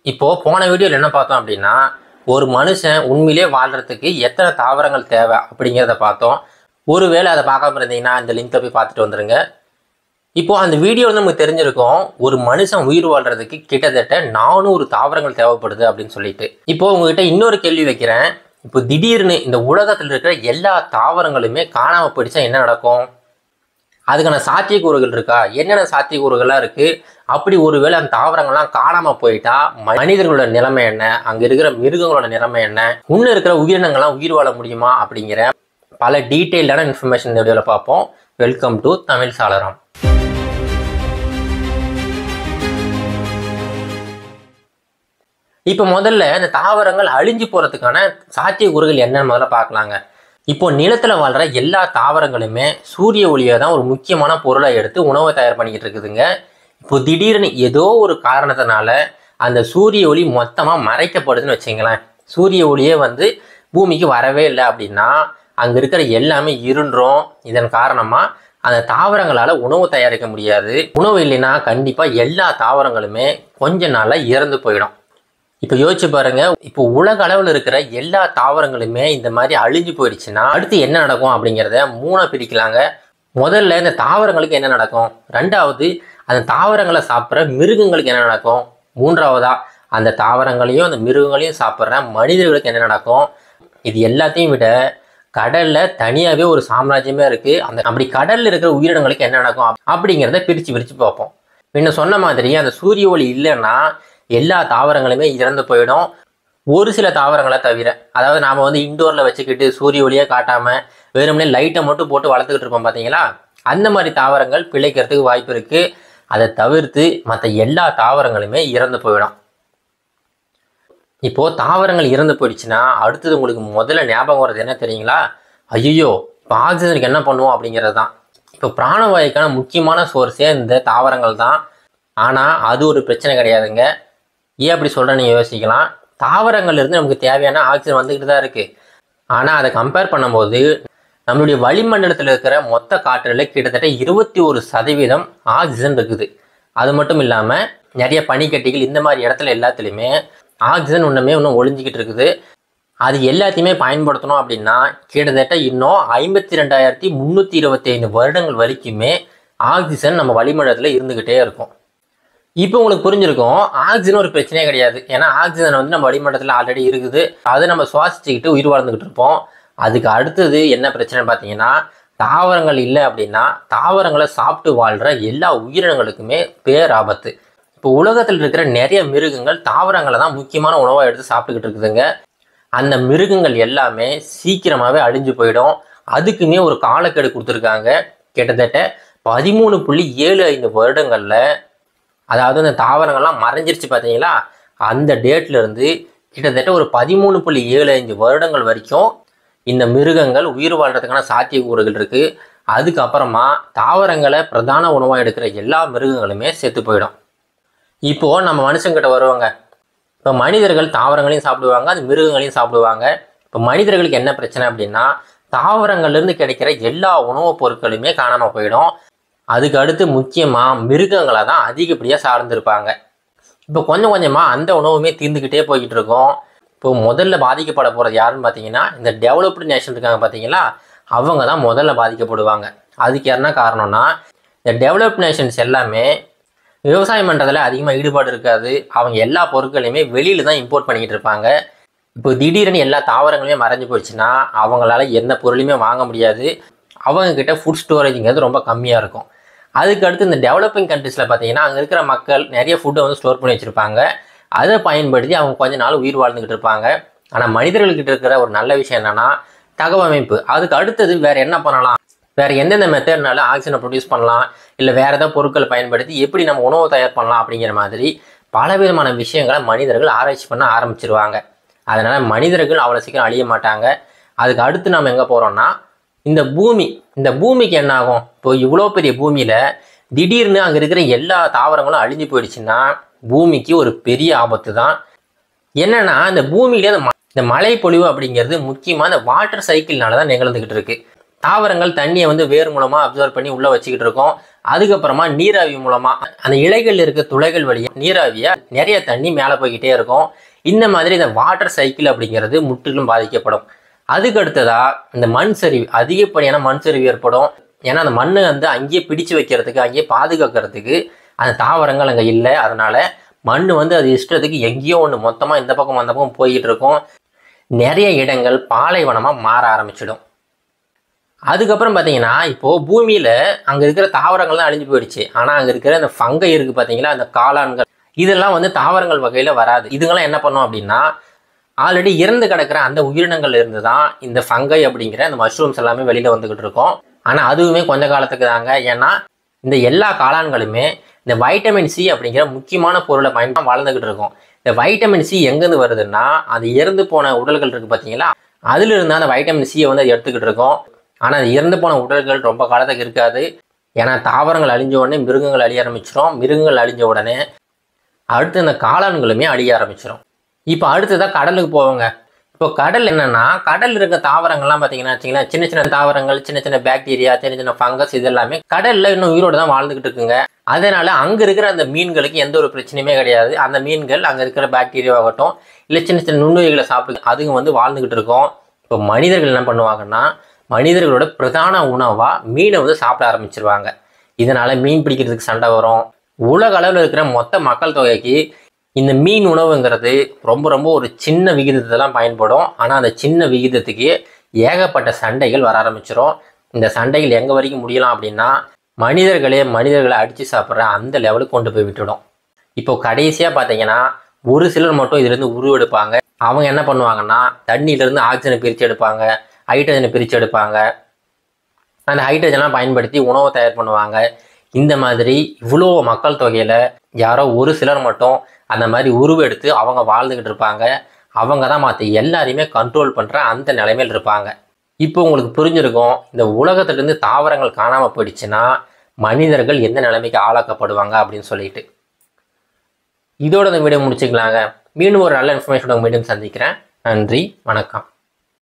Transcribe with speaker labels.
Speaker 1: இப்போ போன வீடியோவில் என்ன பார்த்தோம் அப்படின்னா, ஒரு மனுஷன் உண்மையிலேயே வாழ்றதுக்கு எத்தனை தாவரங்கள் தேவை அப்படிங்கிறத பார்த்தோம். ஒருவேளை அதை பார்க்காம இருந்தீங்கன்னா இந்த லிங்கை போய் பார்த்துட்டு வந்துருங்க. இப்போ அந்த வீடியோ நமக்கு தெரிஞ்சிருக்கும், ஒரு மனுஷன் உயிர் வாழ்றதுக்கு கிட்டத்தட்ட 400 தாவரங்கள் தேவைப்படுது அப்படின்னு சொல்லிட்டு. இப்போ உங்ககிட்ட இன்னொரு கேள்வி வைக்கிறேன். இப்போ திடீர்னு இந்த உலகத்தில் இருக்கிற எல்லா தாவரங்களுமே காணாமல் போயிடுச்சா என்ன நடக்கும்? அதுக்கான சாத்தியக்கூறுகள் இருக்கா? என்னென்ன சாத்தியக்கூறுகள்லாம் இருக்குது? அப்படி ஒருவேளை அந்த தாவரங்கள்லாம் காணாமல் போயிட்டா மனிதர்களோட நிலைமை என்ன? அங்கே இருக்கிற மிருகங்களோட நிலைமை என்ன? இன்னும் இருக்கிற உயிரினங்கள்லாம் உயிர் வாழ முடியுமா? அப்படிங்கிற பல டீட்டெயில்டான இன்ஃபர்மேஷன் இந்த வீடியோவில் பார்ப்போம். வெல்கம் டு தமிழ் சாளரம். இப்போ முதல்ல இந்த தாவரங்கள் அழிஞ்சு போகிறதுக்கான சாத்தியக்கூறுகள் என்னன்னு முதல்ல பார்க்கலாங்க. இப்போ நிலத்தில் வாழ்கிற எல்லா தாவரங்களுமே சூரிய ஒளியை தான் ஒரு முக்கியமான பொருளை எடுத்து உணவை தயார் பண்ணிக்கிட்டு இருக்குதுங்க. இப்போ திடீர்னு ஏதோ ஒரு காரணத்தினால அந்த சூரிய ஒளி மொத்தமாக மறைக்கப்படுதுன்னு வச்சுங்களேன். சூரிய ஒளியே பூமிக்கு வரவே இல்லை அப்படின்னா அங்கே இருக்கிற எல்லாமே இருண்டுரும். இதன் காரணமாக அந்த தாவரங்களால் உணவு தயாரிக்க முடியாது. உணவு இல்லைன்னா கண்டிப்பாக எல்லா தாவரங்களுமே கொஞ்ச நாளில் இறந்து போயிடும். இப்போ யோசிச்சு பாருங்க, இப்போ உலக அளவில் இருக்கிற எல்லா தாவரங்களுமே இந்த மாதிரி அழிஞ்சு போயிடுச்சுன்னா அடுத்து என்ன நடக்கும் அப்படிங்கிறத 3 பிரிக்கலாங்க. முதல்ல இந்த தாவரங்களுக்கு என்ன நடக்கும், ரெண்டாவது அந்த தாவரங்களை சாப்பிட்ற மிருகங்களுக்கு என்ன நடக்கும், மூன்றாவதா அந்த தாவரங்களையும் அந்த மிருகங்களையும் சாப்பிட்ற மனிதர்களுக்கு என்ன நடக்கும். இது எல்லாத்தையும் விட கடலில் தனியாகவே ஒரு சாம்ராஜ்யமே இருக்குது. அப்படி கடலில் இருக்கிற உயிரினங்களுக்கு என்ன நடக்கும் அப்படிங்கிறத பிரித்து பார்ப்போம். பின்ன சொன்ன மாதிரி அந்த சூரிய ஒளி இல்லைன்னா எல்லா தாவரங்களுமே இறந்து போயிடும், ஒரு சில தாவரங்களை தவிர. அதாவது நாம் இன்டோரில் வச்சுக்கிட்டு சூரிய ஒளியை காட்டாமல் வெறுமனே லைட்டை மட்டும் போட்டு வளர்த்துக்கிட்டு இருப்போம் பார்த்தீங்களா, அந்த மாதிரி தாவரங்கள் பிழைக்கிறதுக்கு வாய்ப்பு இருக்குது. அதை தவிர்த்து மற்ற எல்லா தாவரங்களுமே இறந்து போயிடும். இப்போது தாவரங்கள் இறந்து போயிடுச்சுன்னா அடுத்தது உங்களுக்கு முதல்ல ஞாபகம் வர்றது என்ன தெரியுங்களா? ஐயோ, இப்போ ஆக்சிஜனுக்கு என்ன பண்ணுவோம் அப்படிங்கிறது தான். இப்போ பிராணவாயுக்கான முக்கியமான சோர்ஸே இந்த தாவரங்கள் தான். ஆனால் அது ஒரு பிரச்சனை கிடையாதுங்க. ஏன் அப்படி சொல்கிறேன்னு நீங்கள் யோசிக்கலாம். தாவரங்கள்லேருந்து நமக்கு தேவையான ஆக்சிஜன் வந்துக்கிட்டு தான் இருக்குது. ஆனால் அதை கம்பேர் பண்ணும்போது நம்மளுடைய வளிமண்டலத்தில் இருக்கிற மொத்த காற்றில் கிட்டத்தட்ட 21% ஆக்சிஜன் இருக்குது. அது மட்டும் இல்லாமல் நிறைய பனிக்கட்டிகள் இந்த மாதிரி இடத்துல எல்லாத்துலேயுமே ஆக்சிஜன் இன்னும் ஒழிஞ்சிக்கிட்டு இருக்குது. அது எல்லாத்தையுமே பயன்படுத்தணும் அப்படின்னா கிட்டத்தட்ட இன்னும் 52,325 வருடங்கள் வரைக்குமே ஆக்சிஜன் நம்ம வளிமண்டலத்தில் இருந்துக்கிட்டே இருக்கும். இப்போ உங்களுக்கு புரிஞ்சிருக்கும், ஆக்சிஜன் ஒரு பிரச்சனையே கிடையாது. ஏன்னா ஆக்சிஜன் நம்ம வளிமண்டலத்தில் ஆல்ரெடி இருக்குது. அதை நம்ம சுவாசிச்சுக்கிட்டு உயிர் வாழ்ந்துக்கிட்டு இருப்போம். அதுக்கு அடுத்தது என்ன பிரச்சனைன்னு பார்த்தீங்கன்னா, தாவரங்கள் இல்லை அப்படின்னா தாவரங்களை சாப்பிட்டு வாழ்கிற எல்லா உயிரினங்களுக்குமே பேராபத்து. இப்போ உலகத்தில் இருக்கிற நிறைய மிருகங்கள் தாவரங்களை தான் முக்கியமான உணவாக எடுத்து சாப்பிட்டுக்கிட்டு இருக்குதுங்க. அந்த மிருகங்கள் எல்லாமே சீக்கிரமாகவே அழிஞ்சு போயிடும். அதுக்குமே ஒரு காலக்கெடு கொடுத்துருக்காங்க. கிட்டத்தட்ட 13.75 வருடங்களில், அதாவது அந்த தாவரங்கள்லாம் மறைஞ்சிருச்சு பார்த்தீங்களா, அந்த டேட்லேருந்து கிட்டத்தட்ட ஒரு 13.75 வருடங்கள் வரைக்கும் இந்த மிருகங்கள் உயிர் வாழ்கிறதுக்கான சாத்தியக்கூறுகள் இருக்குது. அதுக்கப்புறமா தாவரங்களை பிரதான உணவாக எடுக்கிற எல்லா மிருகங்களுமே செத்து போயிடும். இப்போது நம்ம மனுஷங்கிட்ட வருவாங்க. இப்போ மனிதர்கள் தாவரங்களையும் சாப்பிடுவாங்க, அது மிருகங்களையும் சாப்பிடுவாங்க. இப்போ மனிதர்களுக்கு என்ன பிரச்சனை அப்படின்னா, தாவரங்கள்லேருந்து கிடைக்கிற எல்லா உணவுப் பொருட்களுமே காணாமல் போயிடும். அதுக்கு அடுத்து முக்கியமாக மிருகங்களை தான் அதிகப்படியாக சார்ந்திருப்பாங்க. இப்போ கொஞ்சம் கொஞ்சமாக அந்த உணவுமே தீர்ந்துக்கிட்டே போய்கிட்டு இருக்கும். இப்போ முதல்ல பாதிக்கப்பட போகிறது யாருன்னு பார்த்தீங்கன்னா, இந்த டெவலப்டு நேஷன் இருக்காங்க பார்த்தீங்களா, அவங்க தான் முதல்ல பாதிக்கப்படுவாங்க. அதுக்கு என்ன காரணம்னா, இந்த டெவலப்டு நேஷன்ஸ் எல்லாமே விவசாயம் பண்ணுறதுல அதிகமாக ஈடுபாடு இருக்காது. அவங்க எல்லா பொருட்களையுமே வெளியில் தான் இம்போர்ட் பண்ணிக்கிட்டு இருப்பாங்க. இப்போ திடீர்னு எல்லா தாவரங்களுமே மறைஞ்சு போயிடுச்சுன்னா அவங்களால எந்த பொருளையுமே வாங்க முடியாது. அவங்கக்கிட்ட ஃபுட் ஸ்டோரேஜுங்கிறது ரொம்ப கம்மியாக இருக்கும். அதுக்கு அடுத்து இந்த டெவலப்பிங் கண்ட்ரீஸில் பார்த்தீங்கன்னா அங்கே இருக்கிற மக்கள் நிறைய ஃபுட்டை ஸ்டோர் பண்ணி வச்சுருப்பாங்க. அதை பயன்படுத்தி அவங்க கொஞ்ச நாள் உயிர் வாழ்ந்துக்கிட்டு இருப்பாங்க. ஆனால் மனிதர்கள்கிட்ட இருக்கிற ஒரு நல்ல விஷயம் என்னென்னா தகவமைப்பு. அதுக்கு அடுத்தது வேறு என்ன பண்ணலாம், வேறு எந்தெந்த மெத்தட்னால ஆக்சிஜனை ப்ரொடியூஸ் பண்ணலாம், இல்லை வேறு ஏதாவது பொருட்களை பயன்படுத்தி எப்படி நம்ம உணவு தயார் பண்ணலாம் அப்படிங்கிற மாதிரி பலவிதமான விஷயங்களை மனிதர்கள் ஆராய்ச்சி பண்ண ஆரம்பிச்சிருவாங்க. அதனால் மனிதர்கள் அவ்வளோ சீக்கிரம் அழிய மாட்டாங்க. அதுக்கு அடுத்து நம்ம எங்கே போகிறோம்னா, இந்த பூமிக்கு என்ன ஆகும்? இப்போ இவ்வளோ பெரிய பூமியில் திடீர்னு அங்கே இருக்கிற எல்லா தாவரங்களும் அழிஞ்சு போயிடுச்சுன்னா பூமிக்கு ஒரு பெரிய ஆபத்து தான். என்னென்னா இந்த பூமியிலே இந்த மழை பொழிவு அப்படிங்கிறது முக்கியமாக இந்த வாட்டர் சைக்கிள்னால தான் நிகழ்ந்துக்கிட்டு இருக்குது. தாவரங்கள் தண்ணியை வந்து வேர் மூலமா அப்சர்வ் பண்ணி உள்ள வச்சுக்கிட்டு இருக்கோம். அதுக்கப்புறமா நீராவி மூலமா அந்த இலைகள் இருக்க துளைகள் வழியா நீராவியா நிறைய தண்ணி மேலே போய்கிட்டே இருக்கும். இந்த மாதிரி இந்த வாட்டர் சைக்கிள் அப்படிங்கிறது முற்றிலும் பாதிக்கப்படும். அதுக்கு அடுத்ததா இந்த மண் சரிவு, அதிகப்படியான மண் சரிவு ஏற்படும். ஏன்னா அந்த மண்ணை வந்து அங்கேயே பிடிச்சு வைக்கிறதுக்கு, அங்கேயே பாதுகாக்கிறதுக்கு அந்த தாவரங்கள் அங்கே இல்லை. அதனால மண் வந்து அது இஷ்டத்துக்கு எங்கேயோ ஒன்று மொத்தமாக இந்த பக்கம் அந்த பக்கம் போய்கிட்டு இருக்கும். நிறைய இடங்கள் பாலைவனமாக மாற ஆரம்பிச்சிடும். அதுக்கப்புறம் பார்த்தீங்கன்னா இப்போது பூமியில் அங்கே இருக்கிற தாவரங்கள் தான் அழிஞ்சு போயிடுச்சு. ஆனால் அங்கே இருக்கிற அந்த ஃபங்கை இருக்குது பார்த்தீங்களா, அந்த காளான்கள், இதெல்லாம் வந்து தாவரங்கள் வகையில் வராது. இதுங்கெல்லாம் என்ன பண்ணும் அப்படின்னா ஆல்ரெடி இறந்து கிடக்கிற அந்த உயிரினங்கள் இருந்து தான் இந்த ஃபங்கை அப்படிங்கிற அந்த மஷ்ரூம்ஸ் எல்லாமே வெளியில் வந்துக்கிட்டு இருக்கும். ஆனால் அதுவுமே கொஞ்ச காலத்துக்கு தாங்க. ஏன்னா இந்த எல்லா காளான்களுமே இந்த வைட்டமின் சி அப்படிங்கிற முக்கியமான பொருளை பயன்படுத்தி வாழ்ந்துக்கிட்டு இருக்கும். இந்த வைட்டமின் சி எங்கேருந்து வருதுன்னா அது இறந்து போன உடல்கள் இருக்குது பார்த்தீங்களா, அதில் இருந்தால் அந்த வைட்டமின் சியை வந்து அது எடுத்துக்கிட்டு இருக்கும். ஆனால் அது இறந்து போன உடல்கள் ரொம்ப காலத்துக்கு இருக்காது. ஏன்னா தாவரங்கள் அழிஞ்ச உடனே மிருகங்கள் அழிய ஆரம்பிச்சிடும். மிருகங்கள் அழிஞ்ச உடனே அடுத்து இந்த காளான்களுமே அழிய ஆரம்பிச்சிடும். இப்போ அடுத்ததான் கடலுக்கு போவாங்க. இப்போ கடல் என்னன்னா, கடல் இருக்க தாவரங்கள்லாம் பார்த்தீங்கன்னா வச்சுங்களேன், சின்ன சின்ன தாவரங்கள், சின்ன சின்ன பாக்டீரியா, சின்ன சின்ன ஃபங்கஸ், இது எல்லாமே கடலில் இன்னும் உயிரோடு தான் வாழ்ந்துக்கிட்டு இருக்குங்க. அதனால அங்கே இருக்கிற அந்த மீன்களுக்கு எந்த ஒரு பிரச்சனையுமே கிடையாது. அந்த மீன்கள் அங்கே இருக்கிற பாக்டீரியாவாகட்டும் இல்லை சின்ன சின்ன நுண்ணுயிர்களை சாப்பிட்டு அதுங்க வந்து வாழ்ந்துக்கிட்டு இருக்கும். இப்போ மனிதர்கள் என்ன பண்ணுவாங்கன்னா, மனிதர்களோட பிரதான உணவாக மீனை வந்து சாப்பிட ஆரம்பிச்சிருவாங்க. இதனால் மீன் பிடிக்கிறதுக்கு சண்டை வரும். உலக அளவில் இருக்கிற மொத்த மக்கள் தொகைக்கு இந்த மீன் உணவுங்கிறது ரொம்ப ரொம்ப ஒரு சின்ன விகிதத்தை தான் பயன்படும். ஆனால் அந்த சின்ன விகிதத்துக்கு ஏகப்பட்ட சண்டைகள் வர ஆரம்பிச்சிடும். இந்த சண்டைகள் எங்கே வரைக்கும் முடியலாம் அப்படின்னா மனிதர்களை அடித்து சாப்பிட்ற அந்த லெவலுக்கு கொண்டு போய் விட்டுடும். இப்போ கடைசியாக பார்த்தீங்கன்னா ஒரு சிலர் மட்டும் இதுலேருந்து உருவெடுப்பாங்க. அவங்க என்ன பண்ணுவாங்கன்னா தண்ணியிலேருந்து ஆக்சிஜனை பிரித்து எடுப்பாங்க, ஹைட்ரஜனை பிரித்து எடுப்பாங்க. அந்த ஹைட்ரஜன்லாம் பயன்படுத்தி உணவை தயார் பண்ணுவாங்க. இந்த மாதிரி இவ்வளோ மக்கள் தொகையில் யாரோ ஒரு சிலர் மட்டும் அந்த மாதிரி உருவெடுத்து அவங்க வாழ்ந்துக்கிட்டு இருப்பாங்க. அவங்க தான் மற்ற எல்லாரையுமே கண்ட்ரோல் பண்ணுற அந்த நிலைமையில் இருப்பாங்க. இப்போ உங்களுக்கு புரிஞ்சிருக்கும், இந்த உலகத்துலேருந்து தாவரங்கள் காணாமல் போயிடுச்சுன்னா மனிதர்கள் எந்த நிலைமைக்கு ஆளாக்கப்படுவாங்க அப்படின்னு சொல்லிட்டு. இதோட இந்த வீடியோ முடிச்சுக்கலாங்க. மீண்டும் ஒரு நல்ல இன்ஃபர்மேஷன் மீண்டும் சந்திக்கிறேன். நன்றி, வணக்கம்.